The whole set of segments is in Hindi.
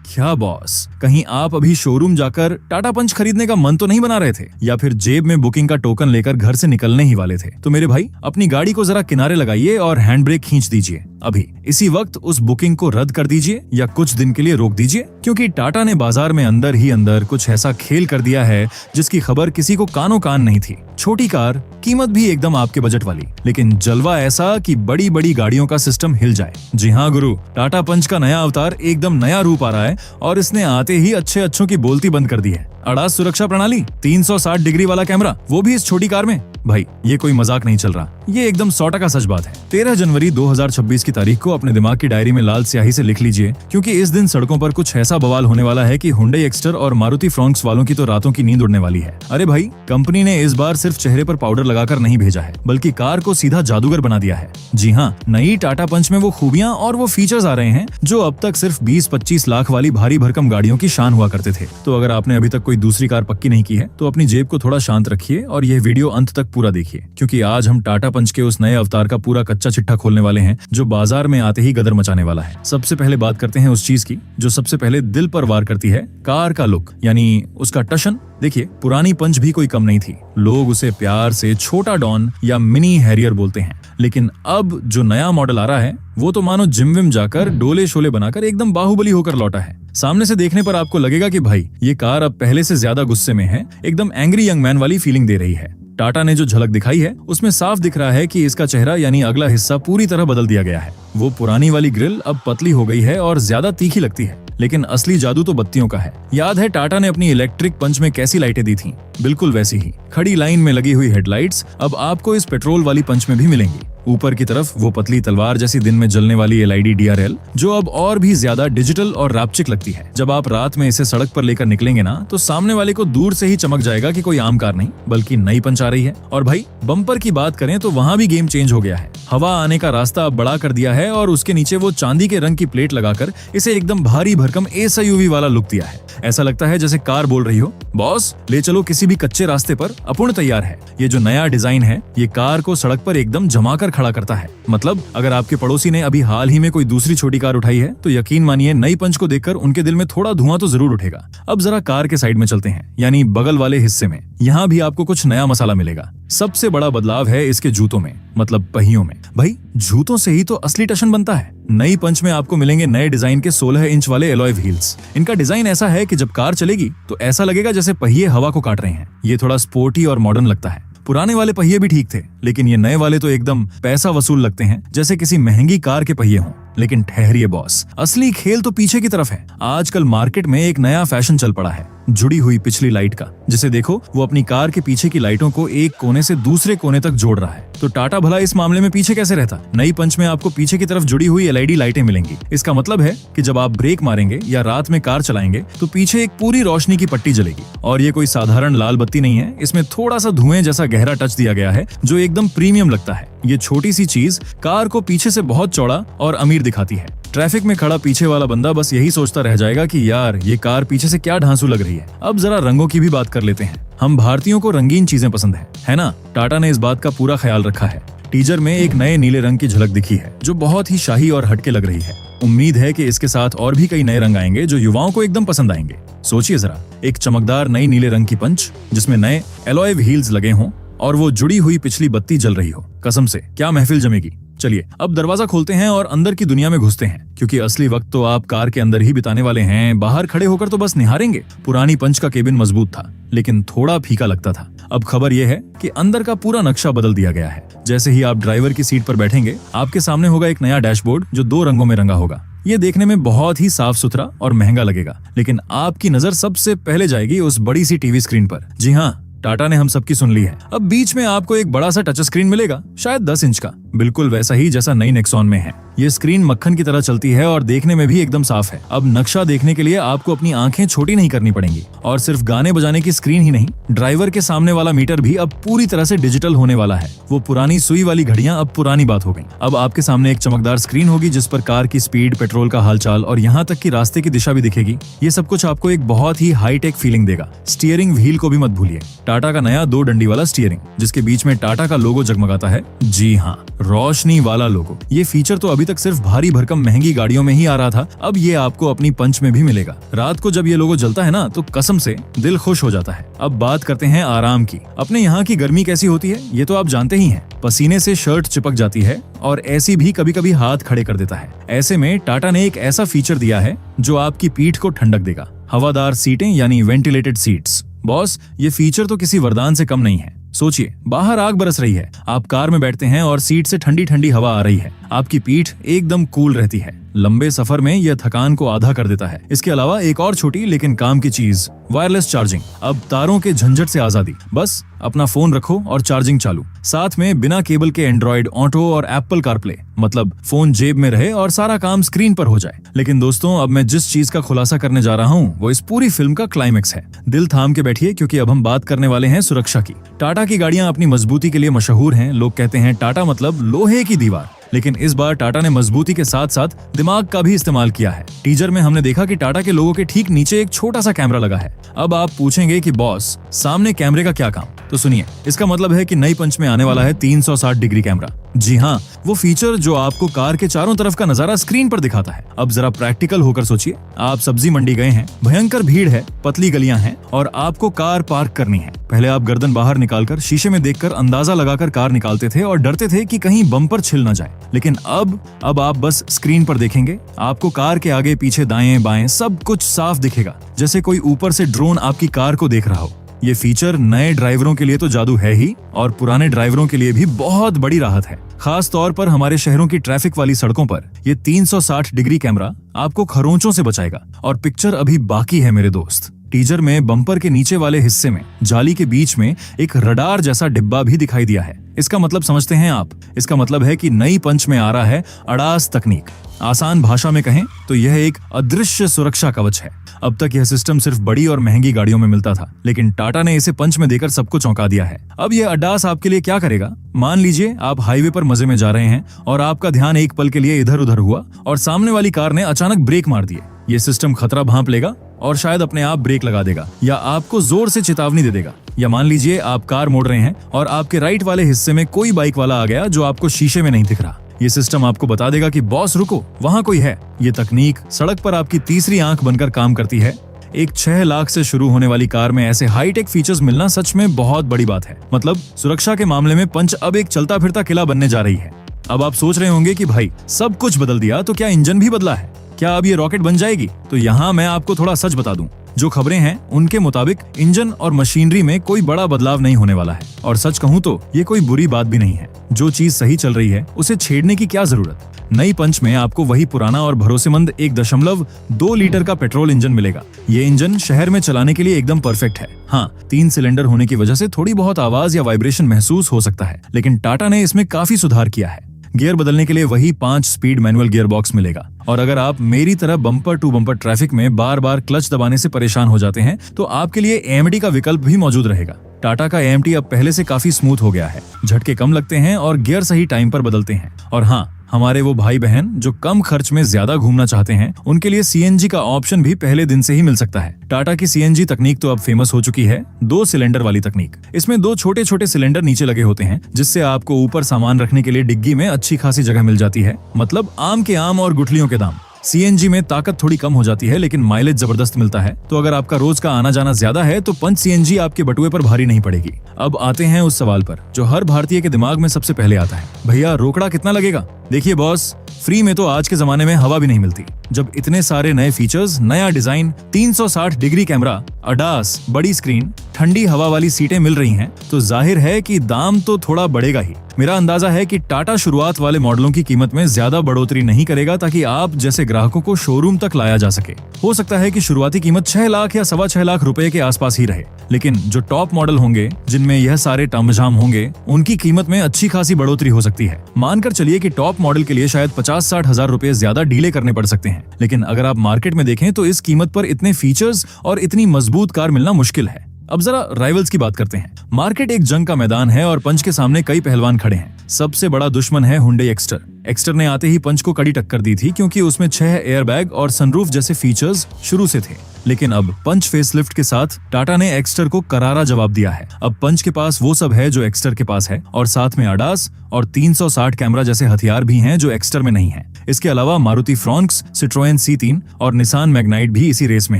क्या बॉस, कहीं आप अभी शोरूम जाकर टाटा पंच खरीदने का मन तो नहीं बना रहे थे, या फिर जेब में बुकिंग का टोकन लेकर घर से निकलने ही वाले थे? तो मेरे भाई, अपनी गाड़ी को जरा किनारे लगाइए और हैंड ब्रेक खींच दीजिए। अभी इसी वक्त उस बुकिंग को रद्द कर दीजिए या कुछ दिन के लिए रोक दीजिए, क्योंकि टाटा ने बाजार में अंदर ही अंदर कुछ ऐसा खेल कर दिया है जिसकी खबर किसी को कानो कान नहीं थी। छोटी कार, कीमत भी एकदम आपके बजट वाली, लेकिन जलवा ऐसा कि बड़ी बड़ी गाड़ियों का सिस्टम हिल जाए। जी हाँ गुरु, टाटा पंच का नया अवतार एकदम नया रूप आ रहा है और इसने आते ही अच्छे अच्छों की बोलती बंद कर दी है। अड़ास सुरक्षा प्रणाली, 360 डिग्री वाला कैमरा, वो भी इस छोटी कार में। भाई ये कोई मजाक नहीं चल रहा, ये एकदम 100% सच बात है। 13 जनवरी 2026 की तारीख को अपने दिमाग की डायरी में लाल स्याही से लिख लीजिए, क्योंकि इस दिन सड़कों पर कुछ ऐसा बवाल होने वाला है कि हुंडई एक्स्टर और मारुति फ्रॉन्क्स वालों की तो रातों की नींद उड़ने वाली है। अरे भाई, कंपनी ने इस बार सिर्फ चेहरे पर पाउडर लगाकर नहीं भेजा है, बल्कि कार को सीधा जादूगर बना दिया है। जी हाँ, नई टाटा पंच में वो खूबियां और वो फीचर्स आ रहे हैं जो अब तक सिर्फ 20-25 लाख वाली भारी भरकम गाड़ियों की शान हुआ करते थे। तो अगर आपने अभी तक कोई दूसरी कार पक्की नहीं की है तो अपनी जेब को थोड़ा शांत रखिए और यह वीडियो अंत तक पूरा देखिए, क्योंकि आज हम टाटा पंच के उस नए अवतार का पूरा कच्चा चिट्ठा खोलने वाले हैं जो बाजार में आते ही गदर मचाने वाला है। सबसे पहले बात करते हैं उस चीज की जो सबसे पहले दिल पर वार करती है, कार का लुक, यानी उसका टशन। देखिए, पुरानी पंच भी कोई कम नहीं थी। लोग उसे प्यार से छोटा डॉन या मिनी हैरियर बोलते हैं, लेकिन अब जो नया मॉडल आ रहा है वो तो मानो जिम विम जाकर डोले शोले बनाकर एकदम बाहुबली होकर लौटा है। सामने से देखने पर आपको लगेगा कि भाई ये कार अब पहले से ज्यादा गुस्से में है, एकदम एंग्री यंग मैन वाली फीलिंग दे रही है। टाटा ने जो झलक दिखाई है उसमें साफ दिख रहा है कि इसका चेहरा यानी अगला हिस्सा पूरी तरह बदल दिया गया है। वो पुरानी वाली ग्रिल अब पतली हो गई है और ज्यादा तीखी लगती है, लेकिन असली जादू तो बत्तियों का है। याद है टाटा ने अपनी इलेक्ट्रिक पंच में कैसी लाइटें दी थीं? बिल्कुल वैसी ही खड़ी लाइन में लगी हुई हेडलाइट्स अब आपको इस पेट्रोल वाली पंच में भी मिलेंगी। ऊपर की तरफ वो पतली तलवार जैसी दिन में जलने वाली एलईडी डीआरएल जो अब और भी ज्यादा डिजिटल और रापचिक लगती है। जब आप रात में इसे सड़क पर लेकर निकलेंगे ना, तो सामने वाले को दूर से ही चमक जाएगा कि कोई आम कार नहीं बल्कि नई पंच आ रही है। और भाई, बम्पर की बात करें तो वहाँ भी गेम चेंज हो गया है। हवा आने का रास्ता अब बड़ा कर दिया है और उसके नीचे वो चांदी के रंग की प्लेट लगाकर इसे एकदम भारी भरकम एसयूवी वाला लुक दिया है। ऐसा लगता है जैसे कार बोल रही हो, बॉस ले चलो किसी भी कच्चे रास्ते पर, अपूर्ण तैयार है। ये जो नया डिजाइन है ये कार को सड़क पर एकदम जमाकर खड़ा करता है। मतलब अगर आपके पड़ोसी ने अभी हाल ही में कोई दूसरी छोटी कार उठाई है तो यकीन मानिए नई पंच को देखकर उनके दिल में थोड़ा धुआं तो जरूर उठेगा। अब जरा कार के साइड में चलते हैं, यानी बगल वाले हिस्से में। यहाँ भी आपको कुछ नया मसाला मिलेगा। सबसे बड़ा बदलाव है इसके जूतों में, मतलब पहियों में। भाई, जूतों से ही तो असली टशन बनता है। नई पंच में आपको मिलेंगे नए डिजाइन के 16 इंच वाले एलॉय व्हील्स। इनका डिजाइन ऐसा है कि जब कार चलेगी तो ऐसा लगेगा जैसे पहिए हवा को काट रहे हैं। ये थोड़ा स्पोर्टी और मॉडर्न लगता है। पुराने वाले पहिए भी ठीक थे, लेकिन ये नए वाले तो एकदम पैसा वसूल लगते हैं, जैसे किसी महंगी कार के पहिए हों। लेकिन ठहरिए बॉस, असली खेल तो पीछे की तरफ है। आजकल मार्केट में एक नया फैशन चल पड़ा है, जुड़ी हुई पिछली लाइट का। जिसे देखो वो अपनी कार के पीछे की लाइटों को एक कोने से दूसरे कोने तक जोड़ रहा है। तो टाटा भला इस मामले में पीछे कैसे रहता? नई पंच में आपको पीछे की तरफ जुड़ी हुई एलईडी लाइटें मिलेंगी। इसका मतलब है कि जब आप ब्रेक मारेंगे या रात में कार चलाएंगे तो पीछे एक पूरी रोशनी की पट्टी जलेगी। और ये कोई साधारण लाल बत्ती नहीं है, इसमें थोड़ा सा धुएं जैसा गहरा टच दिया गया है जो एकदम प्रीमियम लगता है। ये छोटी सी चीज कार को पीछे से बहुत चौड़ा और अमीर दिखाती है। ट्रैफिक में खड़ा पीछे वाला बंदा बस यही सोचता रह जाएगा कि यार ये कार पीछे से क्या ढांसू लग रही है। अब जरा रंगों की भी बात कर लेते हैं। हम भारतीयों को रंगीन चीजें पसंद है ना? टाटा ने इस बात का पूरा ख्याल रखा है। टीजर में एक नए नीले रंग की झलक दिखी है जो बहुत ही शाही और हटके लग रही है। उम्मीद है कि इसके साथ और भी कई नए रंग आएंगे जो युवाओं को एकदम पसंद आएंगे। सोचिए जरा, एक चमकदार नई नीले रंग की पंच जिसमें नए एलॉय व्हील्स लगे हों और वो जुड़ी हुई पिछली बत्ती जल रही हो। कसम से क्या महफिल जमेगी। चलिए अब दरवाजा खोलते हैं और अंदर की दुनिया में घुसते हैं, क्योंकि असली वक्त तो आप कार के अंदर ही बिताने वाले हैं। बाहर खड़े होकर तो बस निहारेंगे। पुरानी पंच का केबिन मजबूत था, लेकिन थोड़ा फीका लगता था। अब खबर यह है कि अंदर का पूरा नक्शा बदल दिया गया है। जैसे ही आप ड्राइवर की सीट पर बैठेंगे, आपके सामने होगा एक नया डैशबोर्ड जो 2 रंगों में रंगा होगा। ये देखने में बहुत ही साफ सुथरा और महंगा लगेगा, लेकिन आपकी नजर सबसे पहले जाएगी उस बड़ी सी टीवी स्क्रीन पर। जी हाँ, टाटा ने हम सबकी सुन ली है। अब बीच में आपको एक बड़ा सा टच स्क्रीन मिलेगा, शायद 10 इंच का, बिल्कुल वैसा ही जैसा नई नेक्सॉन में है। ये स्क्रीन मक्खन की तरह चलती है और देखने में भी एकदम साफ है। अब नक्शा देखने के लिए आपको अपनी आंखें छोटी नहीं करनी पड़ेंगी। और सिर्फ गाने बजाने की स्क्रीन ही नहीं, ड्राइवर के सामने वाला मीटर भी अब पूरी तरह से डिजिटल होने वाला है। वो पुरानी सुई वाली घड़ियां अब पुरानी बात हो गई। अब आपके सामने एक चमकदार स्क्रीन होगी जिस पर कार की स्पीड, पेट्रोल का हालचाल और यहाँ तक कि रास्ते की दिशा भी दिखेगी। ये सब कुछ आपको एक बहुत ही हाईटेक फीलिंग देगा। स्टीयरिंग व्हील को भी मत भूलिए, टाटा का नया 2 डंडी वाला स्टीयरिंग जिसके बीच में टाटा का लोगो जगमगाता है। जी हाँ, रोशनी वाला लोगो। ये फीचर तो अभी तक सिर्फ भारी भरकम महंगी गाड़ियों में ही आ रहा था, अब ये आपको अपनी पंच में भी मिलेगा। रात को जब ये लोगो जलता है ना, तो कसम से दिल खुश हो जाता है। अब बात करते हैं आराम की। अपने यहाँ की गर्मी कैसी होती है ये तो आप जानते ही हैं। पसीने से शर्ट चिपक जाती है और ऐसी भी कभी कभी हाथ खड़े कर देता है। ऐसे में टाटा ने एक ऐसा फीचर दिया है जो आपकी पीठ को ठंडक देगा। हवादार सीटें यानी वेंटिलेटेड सीट्स। बॉस, ये फीचर तो किसी वरदान से कम नहीं है। सोचिए, बाहर आग बरस रही है, आप कार में बैठते हैं और सीट से ठंडी ठंडी हवा आ रही है, आपकी पीठ एकदम कूल रहती है। लंबे सफर में यह थकान को आधा कर देता है। इसके अलावा एक और छोटी लेकिन काम की चीज, वायरलेस चार्जिंग। अब तारों के झंझट से आजादी, बस अपना फोन रखो और चार्जिंग चालू। साथ में बिना केबल के एंड्रॉइड ऑटो और एप्पल कारप्ले, मतलब फोन जेब में रहे और सारा काम स्क्रीन पर हो जाए। लेकिन दोस्तों, अब मैं जिस चीज का खुलासा करने जा रहा हूँ वो इस पूरी फिल्म का क्लाइमेक्स है। दिल थाम के बैठिए, क्योंकि अब हम बात करने वाले हैं सुरक्षा की। टाटा की गाड़ियां अपनी मजबूती के लिए मशहूर हैं। लोग कहते हैं टाटा मतलब लोहे की दीवार, लेकिन इस बार टाटा ने मजबूती के साथ साथ दिमाग का भी इस्तेमाल किया है। टीजर में हमने देखा कि टाटा के लोगों के ठीक नीचे एक छोटा सा कैमरा लगा है। अब आप पूछेंगे कि बॉस, सामने कैमरे का क्या काम? तो सुनिए, इसका मतलब है कि नई पंच में आने वाला है 360 डिग्री कैमरा। जी हाँ, वो फीचर जो आपको कार के चारों तरफ का नजारा स्क्रीन पर दिखाता है। अब जरा प्रैक्टिकल होकर सोचिए, आप सब्जी मंडी गए हैं, भयंकर भीड़ है, पतली गलियां हैं और आपको कार पार्क करनी है। पहले आप गर्दन बाहर निकालकर शीशे में देखकर अंदाजा लगाकर कार निकालते थे और डरते थे कि कहीं बम्पर छिल न जाए। लेकिन अब आप बस स्क्रीन पर देखेंगे, आपको कार के आगे पीछे दाएं बाएं सब कुछ साफ दिखेगा, जैसे कोई ऊपर से ड्रोन आपकी कार को देख रहा हो। ये फीचर नए ड्राइवरों के लिए तो जादू है ही, और पुराने ड्राइवरों के लिए भी बहुत बड़ी राहत है। खास तौर पर हमारे शहरों की ट्रैफिक वाली सड़कों पर ये 360 डिग्री कैमरा आपको खरोंचों से बचाएगा। और पिक्चर अभी बाकी है मेरे दोस्त। टीजर में बम्पर के नीचे वाले हिस्से में जाली के बीच में एक रडार जैसा डिब्बा भी दिखाई दिया है। इसका मतलब समझते हैं आप? इसका मतलब है कि नई पंच में आ रहा है अडास तकनीक। आसान भाषा में कहें तो यह एक अदृश्य सुरक्षा कवच है। अब तक यह सिस्टम सिर्फ बड़ी और महंगी गाड़ियों में मिलता था, लेकिन टाटा ने इसे पंच में देकर सबको चौंका दिया है। अब यह अडास आपके लिए क्या करेगा? मान लीजिए आप हाईवे पर मजे में जा रहे हैं और आपका ध्यान एक पल के लिए इधर उधर हुआ और सामने वाली कार ने अचानक ब्रेक मार दिए। ये सिस्टम खतरा भांप लेगा और शायद अपने आप ब्रेक लगा देगा या आपको जोर से चेतावनी दे देगा। या मान लीजिए आप कार मोड़ रहे हैं और आपके राइट वाले हिस्से में कोई बाइक वाला आ गया जो आपको शीशे में नहीं दिख रहा। ये सिस्टम आपको बता देगा कि बॉस रुको, वहाँ कोई है। ये तकनीक सड़क पर आपकी तीसरी आंख बनकर काम करती है। एक 6 लाख से शुरू होने वाली कार में ऐसे हाईटेक फीचर्स मिलना सच में बहुत बड़ी बात है। मतलब सुरक्षा के मामले में पंच अब एक चलता फिरता किला बनने जा रही है। अब आप सोच रहे होंगे कि भाई, सब कुछ बदल दिया तो क्या इंजन भी बदला है? क्या अब ये रॉकेट बन जाएगी? तो यहाँ मैं आपको थोड़ा सच बता दूं। जो खबरें हैं उनके मुताबिक इंजन और मशीनरी में कोई बड़ा बदलाव नहीं होने वाला है। और सच कहूं तो ये कोई बुरी बात भी नहीं है। जो चीज सही चल रही है उसे छेड़ने की क्या जरूरत? नई पंच में आपको वही पुराना और भरोसेमंद 1.2 लीटर का पेट्रोल इंजन मिलेगा। ये इंजन शहर में चलाने के लिए एकदम परफेक्ट है। हाँ, 3 सिलेंडर होने की वजह से थोड़ी बहुत आवाज या वाइब्रेशन महसूस हो सकता है, लेकिन टाटा ने इसमें काफी सुधार किया है। गियर बदलने के लिए वही 5 स्पीड मैनुअल गियर बॉक्स मिलेगा। और अगर आप मेरी तरह बम्पर टू बम्पर ट्रैफिक में बार बार क्लच दबाने से परेशान हो जाते हैं तो आपके लिए AMT का विकल्प भी मौजूद रहेगा। टाटा का AMT अब पहले से काफी स्मूथ हो गया है, झटके कम लगते हैं और गियर सही टाइम पर बदलते हैं। और हाँ, हमारे वो भाई बहन जो कम खर्च में ज्यादा घूमना चाहते हैं, उनके लिए CNG का ऑप्शन भी पहले दिन से ही मिल सकता है। टाटा की CNG तकनीक तो अब फेमस हो चुकी है, 2 सिलेंडर वाली तकनीक। इसमें 2 छोटे छोटे सिलेंडर नीचे लगे होते हैं, जिससे आपको ऊपर सामान रखने के लिए डिग्गी में अच्छी खासी जगह मिल जाती है। मतलब आम के आम और गुठलियों के दाम। CNG में ताकत थोड़ी कम हो जाती है, लेकिन माइलेज जबरदस्त मिलता है। तो अगर आपका रोज का आना जाना ज्यादा है तो पंच CNG आपके बटुए पर भारी नहीं पड़ेगी। अब आते हैं उस सवाल पर जो हर भारतीय के दिमाग में सबसे पहले आता है, भैया रोकड़ा कितना लगेगा? देखिए बॉस, फ्री में तो आज के जमाने में हवा भी नहीं मिलती। जब इतने सारे नए फीचर्स, नया डिजाइन, 360 डिग्री कैमरा, अडास, बड़ी स्क्रीन, ठंडी हवा वाली सीटें मिल रही हैं, तो जाहिर है कि दाम तो थोड़ा बढ़ेगा ही। मेरा अंदाजा है कि टाटा शुरुआत वाले मॉडलों की कीमत में ज्यादा बढ़ोतरी नहीं करेगा, ताकि आप जैसे ग्राहकों को शोरूम तक लाया जा सके। हो सकता है कि शुरुआती कीमत 6 लाख या 6.25 लाख रुपए के आसपास ही रहे, लेकिन जो टॉप मॉडल होंगे, जिनमें यह सारे तामझाम होंगे, उनकी कीमत में अच्छी खासी बढ़ोतरी हो सकती है। मानकर चलिए कि टॉप मॉडल के लिए शायद 50-60 हजार रुपए ज्यादा डीले करने पड़ सकते हैं, लेकिन अगर आप मार्केट में देखें तो इस कीमत पर इतने फीचर्स और इतनी मजबूत कार मिलना मुश्किल है। अब जरा राइवल्स की बात करते हैं। मार्केट एक जंग का मैदान है और पंच के सामने कई पहलवान खड़े हैं। सबसे बड़ा दुश्मन है हुंडई एक्स्टर। एक्स्टर ने आते ही पंच को कड़ी टक्कर दी थी, क्योंकि उसमें 6 एयरबैग और सनरूफ जैसे फीचर्स शुरू से थे। लेकिन अब पंच फेसलिफ्ट के साथ टाटा ने एक्स्टर को करारा जवाब दिया है। अब पंच के पास वो सब है जो एक्स्टर के पास है, और साथ में ADAS और 360 कैमरा जैसे हथियार भी हैं जो एक्स्टर में नहीं है। इसके अलावा मारुति फ्रॉन्क्स, सिट्रोएन C3 और निसान मैग्नाइट भी इसी रेस में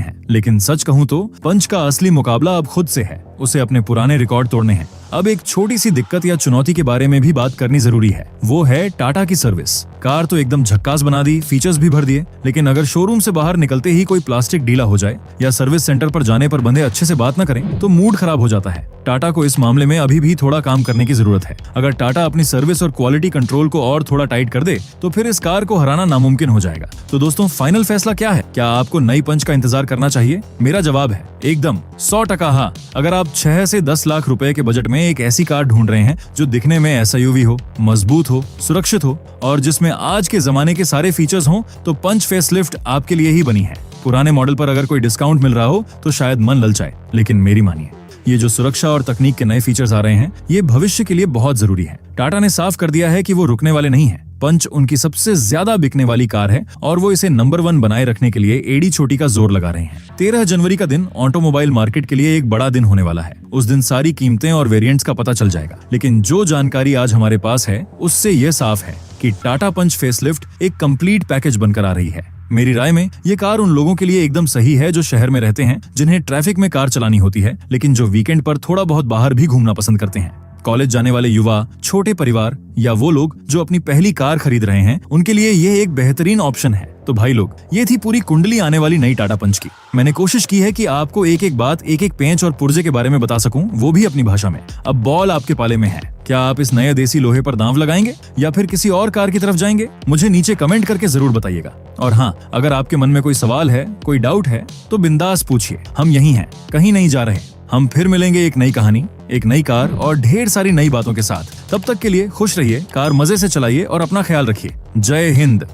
है। लेकिन सच कहूं तो पंच का असली मुकाबला अब खुद से है, उसे अपने पुराने रिकॉर्ड तोड़ने हैं। अब एक छोटी सी दिक्कत या चुनौती के बारे में भी बात करनी जरूरी है, वो है टाटा की सर्विस। कार तो एकदम झक्कास बना दी, फीचर्स भी भर दिए, लेकिन अगर शोरूम से बाहर निकलते ही कोई प्लास्टिक ढीला हो जाए या सर्विस सेंटर पर जाने पर बंदे अच्छे से बात न करें तो मूड खराब हो जाता है। टाटा को इस मामले में अभी भी थोड़ा काम करने की जरूरत है। अगर टाटा अपनी सर्विस और क्वालिटी कंट्रोल को और थोड़ा टाइट कर दे तो फिर इस कार को हराना नामुमकिन हो जाएगा। तो दोस्तों, फाइनल फैसला क्या है? क्या आपको नई पंच का इंतजार करना चाहिए? मेरा जवाब है एकदम 100% हाँ। अगर आप 6 से 10 लाख रुपए के बजट में एक ऐसी कार ढूंढ रहे हैं जो दिखने में SUV हो, मजबूत हो, सुरक्षित हो और जिसमें आज के जमाने के सारे फीचर्स हों, तो पंच फेसलिफ्ट आपके लिए ही बनी है। पुराने मॉडल पर अगर कोई डिस्काउंट मिल रहा हो तो शायद मन ललचाए, लेकिन मेरी मानिए, ये जो सुरक्षा और तकनीक के नए फीचर्स आ रहे हैं, ये भविष्य के लिए बहुत जरूरी है। टाटा ने साफ कर दिया है कि वो रुकने वाले नहीं हैं। पंच उनकी सबसे ज्यादा बिकने वाली कार है और वो इसे नंबर 1 बनाए रखने के लिए एड़ी चोटी का जोर लगा रहे हैं। 13 जनवरी का दिन ऑटोमोबाइल मार्केट के लिए एक बड़ा दिन होने वाला है। उस दिन सारी कीमतें और वेरिएंट्स का पता चल जाएगा। लेकिन जो जानकारी आज हमारे पास है उससे ये साफ है कि टाटा पंच फेसलिफ्ट एक कंप्लीट पैकेज बनकर आ रही है। मेरी राय में ये कार उन लोगों के लिए एकदम सही है जो शहर में रहते हैं, जिन्हें ट्रैफिक में कार चलानी होती है, लेकिन जो वीकेंड पर थोड़ा बहुत बाहर भी घूमना पसंद करते हैं। कॉलेज जाने वाले युवा, छोटे परिवार या वो लोग जो अपनी पहली कार खरीद रहे हैं, उनके लिए ये एक बेहतरीन ऑप्शन है। तो भाई लोग, ये थी पूरी कुंडली आने वाली नई टाटा पंच की। मैंने कोशिश की है कि आपको एक एक बात, एक एक पेंच और पुर्जे के बारे में बता सकूं, वो भी अपनी भाषा में। अब बॉल आपके पाले में है। क्या आप इस नए देसी लोहे पर दांव लगाएंगे या फिर किसी और कार की तरफ जाएंगे? मुझे नीचे कमेंट करके जरूर बताइएगा। और हाँ, अगर आपके मन में कोई सवाल है, कोई डाउट है, तो बिंदास पूछिए। हम यहीं हैं, कहीं नहीं जा रहे। हम फिर मिलेंगे एक नई कहानी, एक नई कार और ढेर सारी नई बातों के साथ। तब तक के लिए खुश रहिए, कार मजे से चलाइए और अपना ख्याल रखिए। जय हिंद।